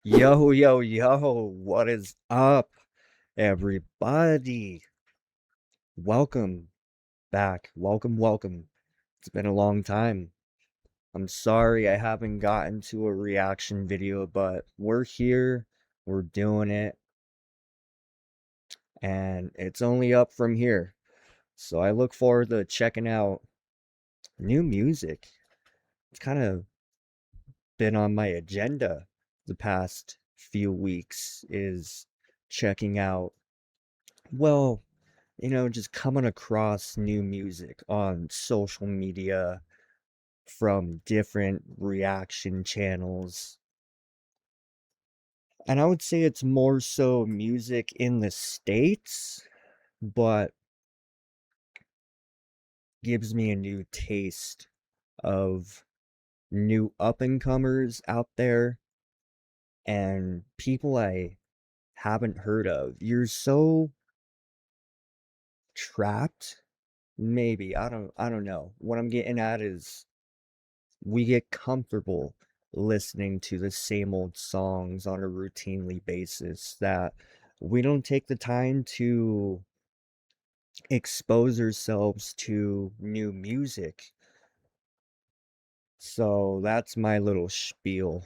Yo, yo, yo, what is up, everybody? Welcome back. Welcome. It's been a long time. I'm sorry I haven't gotten to a reaction video, but we're here, we're doing it, and it's only up from here. So I look forward to checking out new music. It's kind of been on my agenda the past few weeks is checking out, well, just coming across new music on social media from different reaction channels. And I would say it's more so music in the States, but gives me a new taste of new up and comers out there and people I haven't heard of. You're so trapped, maybe. I don't know. What I'm getting at is we get comfortable listening to the same old songs on a routinely basis that we don't take the time to expose ourselves to new music. So that's my little spiel.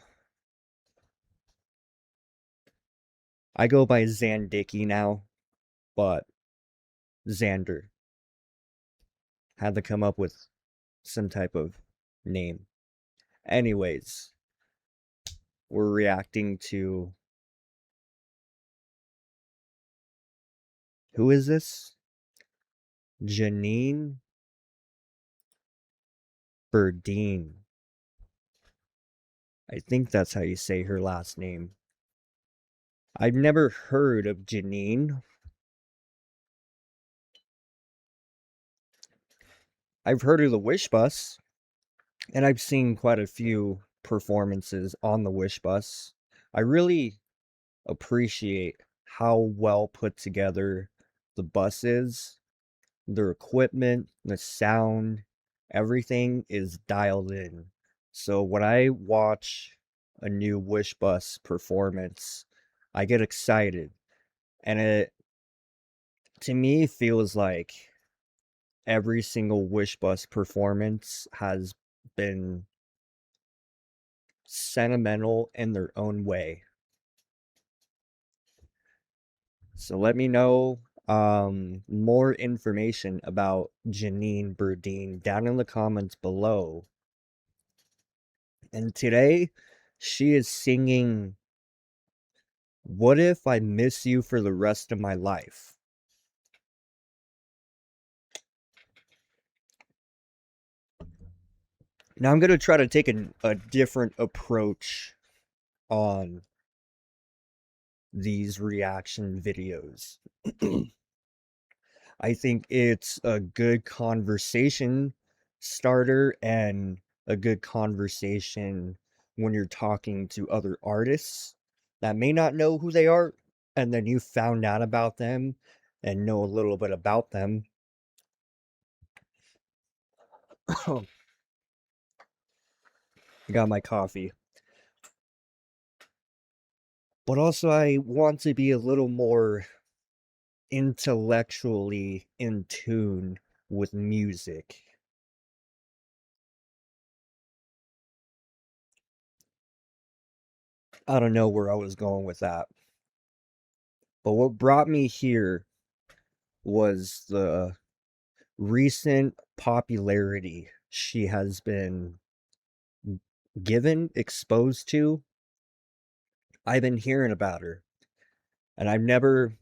I go by Zandicky now, but Xander had to come up with some type of name. Anyways, we're reacting to, who is this? Janine Berdin. I think that's how you say her last name. I've never heard of Janine. I've heard of the Wish Bus, and I've seen quite a few performances on the Wish Bus. I really appreciate how well put together the bus is. Their equipment, the sound, everything is dialed in. So when I watch a new Wish Bus performance, I get excited. And it, to me, feels like every single Wish Bus performance has been sentimental in their own way. So let me know more information about Janine Berdin down in the comments below. And today, she is singing What If I Miss You for the Rest of My Life? Now, I'm going to try to take a different approach on these reaction videos. I think it's a good conversation starter and a good conversation when you're talking to other artists that may not know who they are, and then you found out about them and know a little bit about them. I got my coffee. But also, I want to be a little more intellectually in tune with music. I don't know where I was going with that. But what brought me here was the recent popularity she has been given, exposed to. I've been hearing about her, and I've never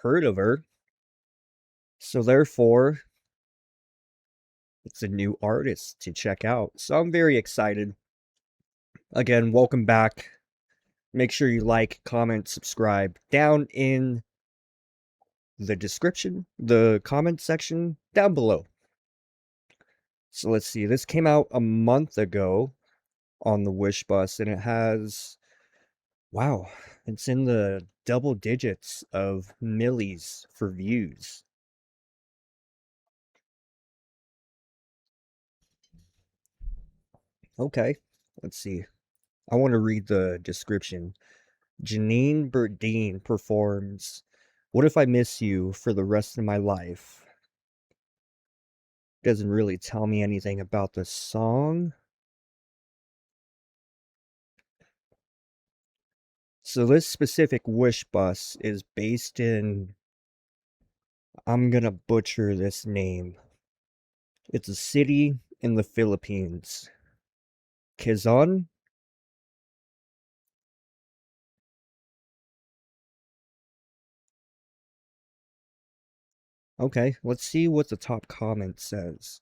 heard of her. So therefore, it's a new artist to check out. So I'm very excited. Again, welcome back. Make sure you like, comment, subscribe down in the description, the comment section down below. So let's see. This came out a month ago on the Wish Bus, and it has, wow, it's in the double digits of millis for views. Okay, let's see. I want to read the description. Janine Berdin performs What If I Miss You for the Rest of My Life. Doesn't really tell me anything about the song. So this specific Wish bus is based in, I'm gonna butcher this name. It's a city in the Philippines. Quezon? Okay, let's see what the top comment says.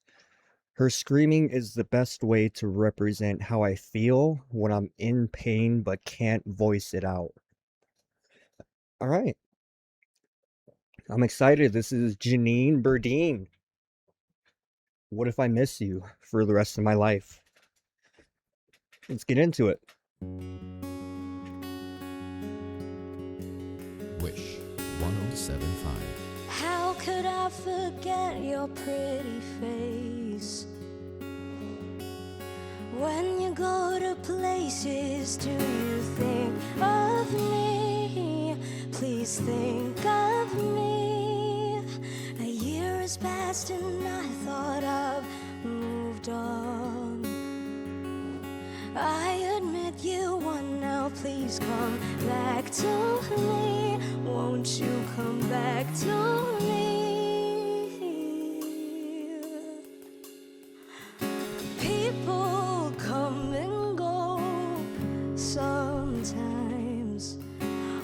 Her screaming is the best way to represent how I feel when I'm in pain but can't voice it out. All right, I'm excited. This is Janine Berdin. What if I miss you for the rest of my life? Let's get into it. Wish 1075. How could I forget your pretty face? When you go to places, do you think of me? Please think of me. A year has passed and I thought I've moved on. I admit you won now, please come back to me. Won't you come back to me? People come and go sometimes.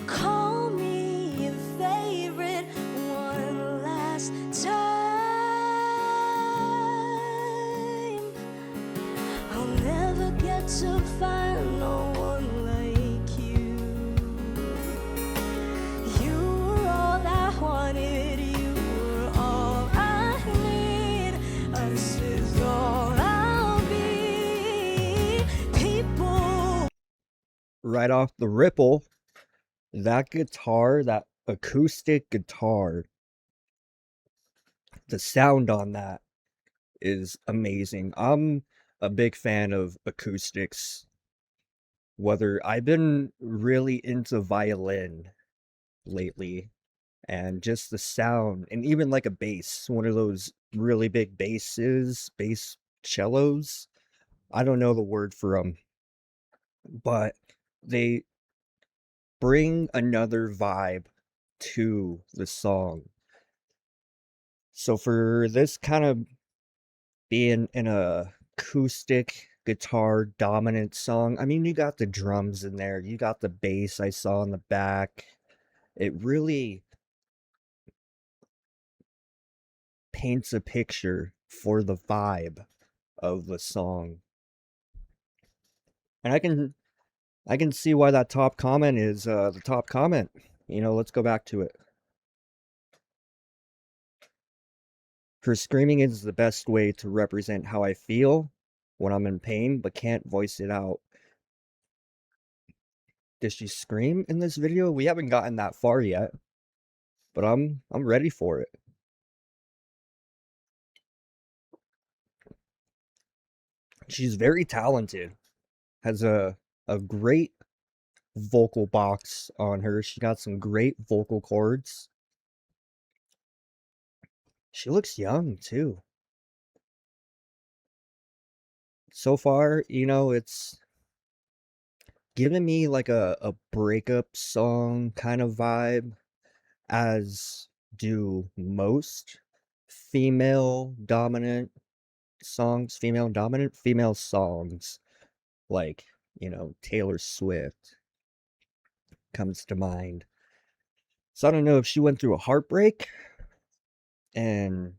Call me your favorite one last time. I'll never get to find no one like you. You were all I wanted, you were all I need. Us is all I'll be. People. Right off the ripple, that guitar, that acoustic guitar, the sound on that is amazing. I'm a big fan of acoustics. Whether I've been really into violin lately, and just the sound, and even like a bass, one of those really big basses, bass cellos. I don't know the word for them, but they bring another vibe to the song. So for this kind of being an acoustic guitar dominant song, I mean, you got the drums in there, you got the bass I saw in the back. It really paints a picture for the vibe of the song. And I can see why that top comment is the top comment. Let's go back to it. Her screaming is the best way to represent how I feel when I'm in pain but can't voice it out. Does she scream in this video? We haven't gotten that far yet, but I'm ready for it. She's very talented. Has a great vocal box on her. She got some great vocal cords. She looks young too. So far, it's giving me like a breakup song kind of vibe, as do most female dominant female songs, like, Taylor Swift comes to mind. So I don't know if she went through a heartbreak and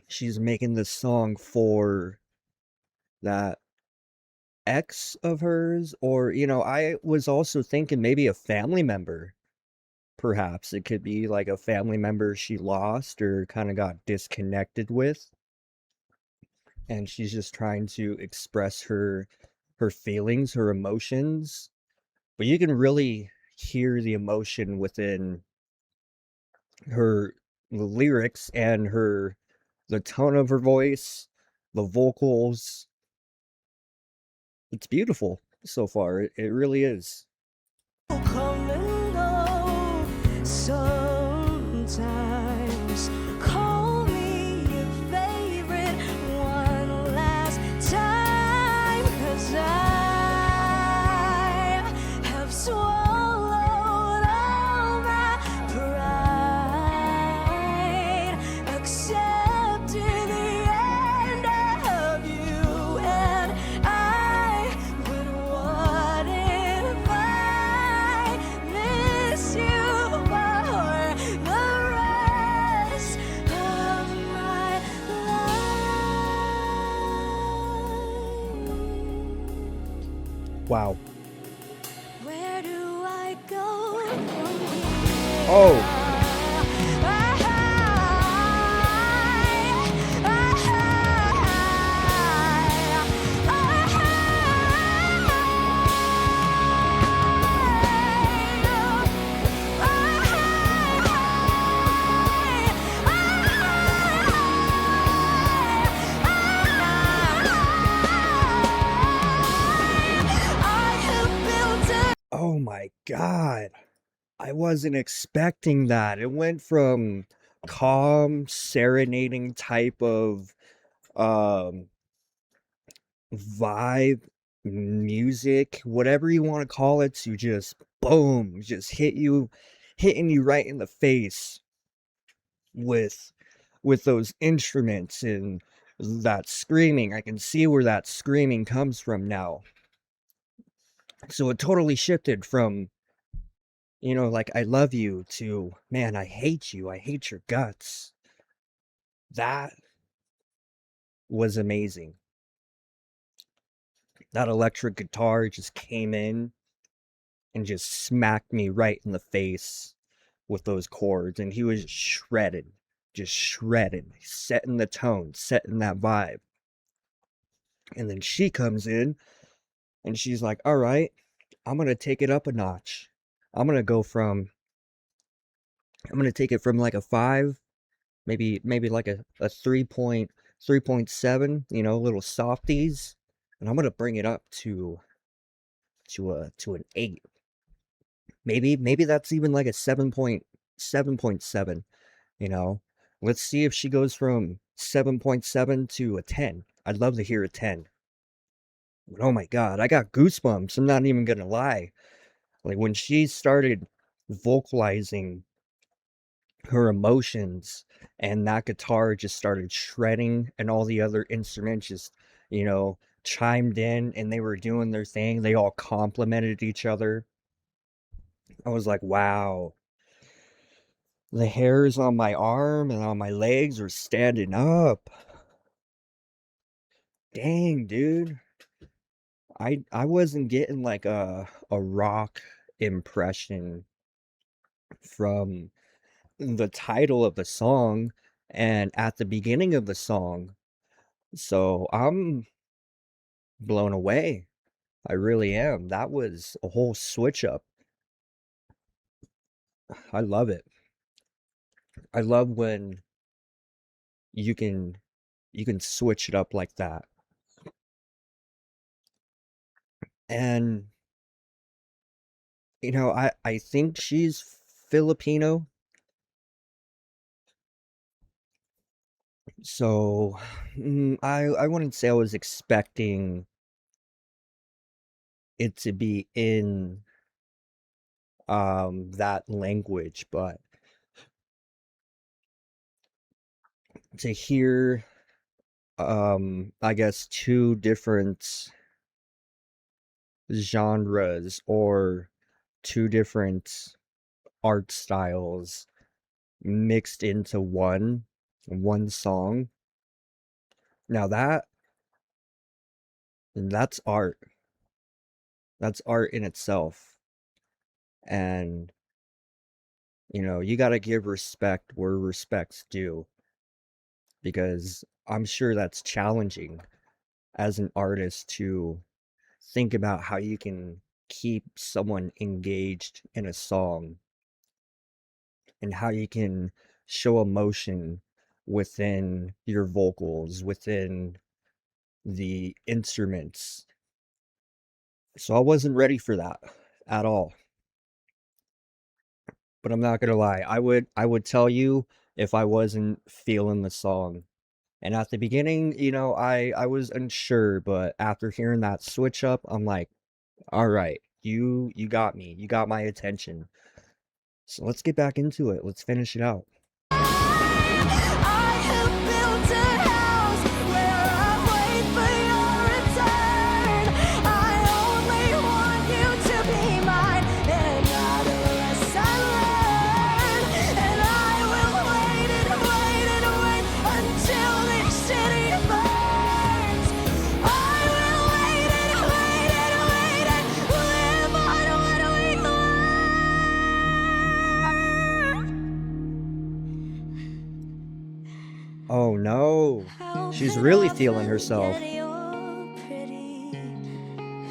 she's making this song for that ex of hers, or I was also thinking maybe a family member. Perhaps it could be like a family member she lost or kind of got disconnected with, and she's just trying to express her feelings, her emotions. But you can really hear the emotion within her the lyrics and the tone of her voice, the vocals. It's beautiful. so far. It really is. Come and go. Sometimes call me your favorite one last time, 'cause I have swallowed all my pride, accepted the end of you and I. But what if I miss you for the rest of my life? Wow. Where do I go from here? Oh, oh my God. I wasn't expecting that. It went from calm, serenading type of um vibe, music, whatever you want to call it, to just boom, just hitting you right in the face with those instruments and that screaming. I can see where that screaming comes from now. So it totally shifted from, like, I love you to, man, I hate you. I hate your guts. That was amazing. That electric guitar just came in and just smacked me right in the face with those chords. And he was shredded, just shredded, setting the tone, setting that vibe. And then she comes in and she's like, all right, I'm going to take it up a notch. I'm going to go from, I'm going to take it from like a 5, maybe like a 3.7, little softies. And I'm going to bring it up to an 8. Maybe that's even like a 7.7, you know. Let's see if she goes from 7.7 to a 10. I'd love to hear a 10. But oh my God, I got goosebumps. I'm not even gonna lie. Like when she started vocalizing her emotions and that guitar just started shredding and all the other instruments just, chimed in and they were doing their thing. They all complimented each other. I was like, wow. The hairs on my arm and on my legs are standing up. Dang, dude. I wasn't getting like a rock impression from the title of the song and at the beginning of the song. So I'm blown away. I really am. That was a whole switch up. I love it. I love when you can switch it up like that. And I think she's Filipino. So I wouldn't say I was expecting it to be in that language, but to hear I guess two different genres or two different art styles mixed into one song. Now that's art. That's art in itself. And you got to give respect where respect's due, because I'm sure that's challenging as an artist to think about how you can keep someone engaged in a song and how you can show emotion within your vocals, within the instruments. So I wasn't ready for that at all. But I'm not gonna lie, I would tell you if I wasn't feeling the song. And at the beginning, I was unsure, but after hearing that switch up, I'm like, all right, you got me. You got my attention. So let's get back into it. Let's finish it out. I have built a house where I wait for your return. I only want you to be mine, and not unless I learn. And I will wait and wait and wait until this city burns. I will wait and wait and wait and live on what we learn. Oh no. How She's could really I feeling forget herself. your pretty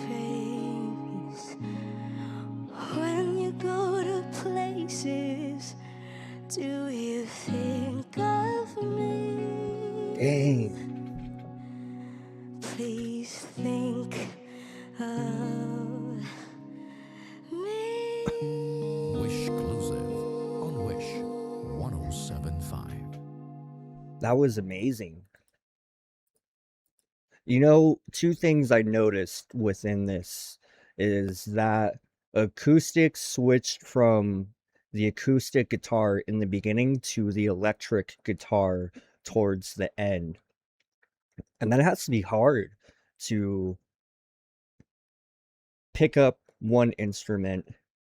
face when you go to places? Do you think of me? Dang. Please think of me. Wishclusive on Wish 1075. That was amazing. Two things I noticed within this is that acoustic switched from the acoustic guitar in the beginning to the electric guitar towards the end. And that has to be hard to pick up one instrument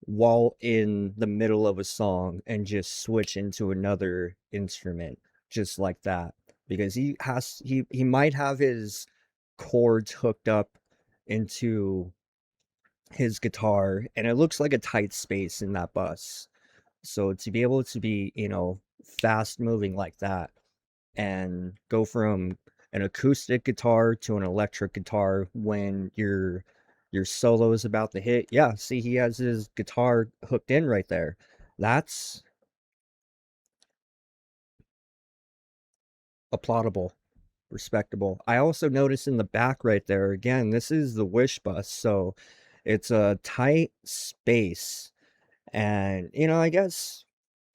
while in the middle of a song and just switch into another instrument just like that, because he might have his chords hooked up into his guitar and it looks like a tight space in that bus. So to be able to be, fast moving like that and go from an acoustic guitar to an electric guitar when your solo is about to hit. Yeah, see, he has his guitar hooked in right there. That's applaudable, respectable. I also noticed in the back right there, again, this is the Wish bus, so it's a tight space. And, I guess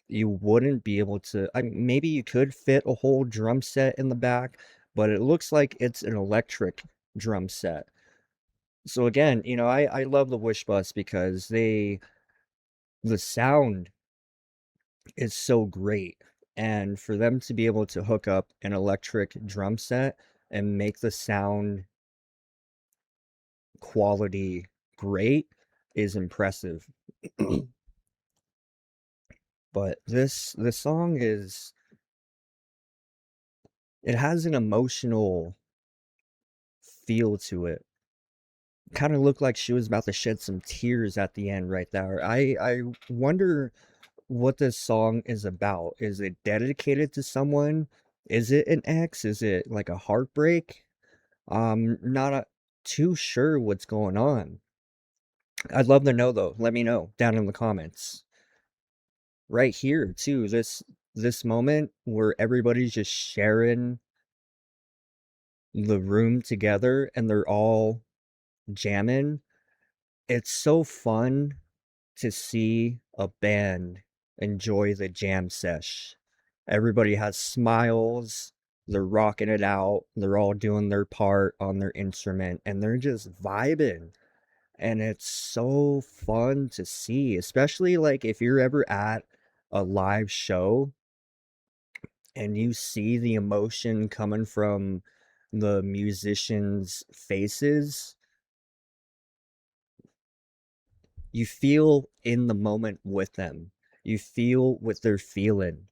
you wouldn't be able to, maybe you could fit a whole drum set in the back, but it looks like it's an electric drum set. So again, I love the Wish bus because the sound is so great. And for them to be able to hook up an electric drum set and make the sound quality great is impressive. But this song it has an emotional feel to it. Kind of looked like she was about to shed some tears at the end right there. I wonder what this song is about. Is it dedicated to someone? Is it an ex? Is it like a heartbreak? Not too sure what's going on. I'd love to know though. Let me know down in the comments. Right here too. This moment where everybody's just sharing the room together and they're all jamming. It's so fun to see a band enjoy the jam sesh. Everybody has smiles, they're rocking it out, they're all doing their part on their instrument, and they're just vibing. And it's so fun to see, especially like if you're ever at a live show and you see the emotion coming from the musicians' faces. You feel in the moment with them. You feel what they're feeling.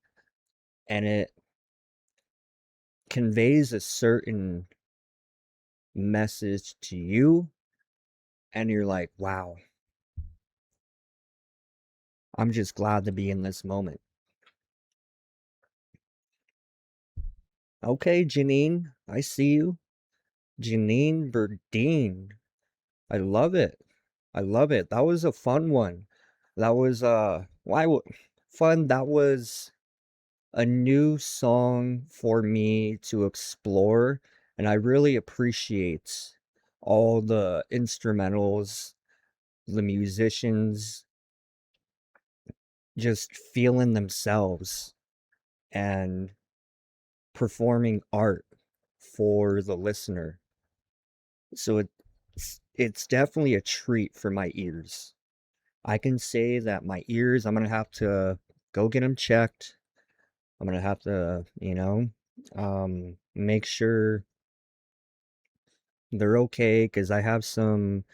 And it conveys a certain message to you. And you're like, wow, I'm just glad to be in this moment. Okay, Janine, I see you. Janine Berdin. I love it. I love it. That was a fun one. That was fun. That was a new song for me to explore, and I really appreciate all the instrumentals, the musicians just feeling themselves and performing art for the listener. So it's definitely a treat for my ears. I can say that my ears, I'm gonna have to go get them checked. I'm gonna have to, make sure they're okay because I have some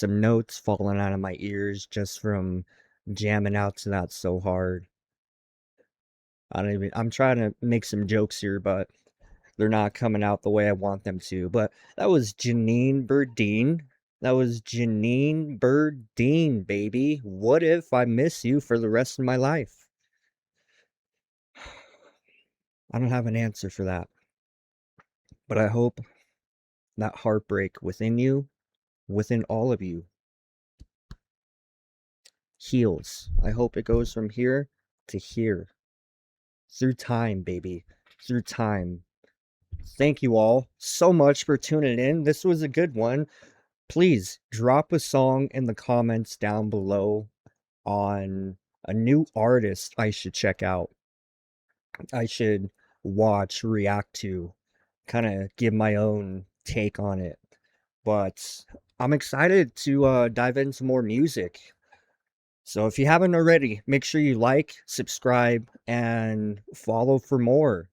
notes falling out of my ears just from jamming out to that so hard. I'm trying to make some jokes here, but they're not coming out the way I want them to. But that was Janine Berdin. That was Janine Berdin, baby. What if I miss you for the rest of my life? I don't have an answer for that. But I hope that heartbreak within you, within all of you, heals. I hope it goes from here to here. Through time, baby. Through time. Thank you all so much for tuning in. This was a good one. Please drop a song in the comments down below on a new artist I should check out. I should watch, react to, kind of give my own take on it. But I'm excited to dive into more music. So if you haven't already, make sure you like, subscribe, and follow for more.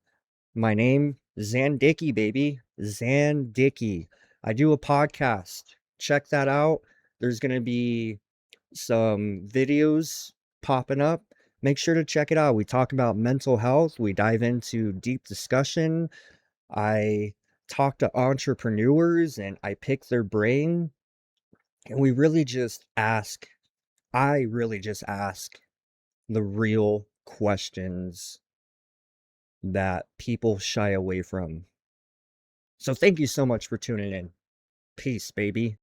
My name is Zandicky, baby. Zandicky. I do a podcast. Check that out. There's going to be some videos popping up. Make sure to check it out. We talk about mental health. We dive into deep discussion. I talk to entrepreneurs and I pick their brain. And we really just ask, I really just ask the real questions that people shy away from. So thank you so much for tuning in. Peace, baby.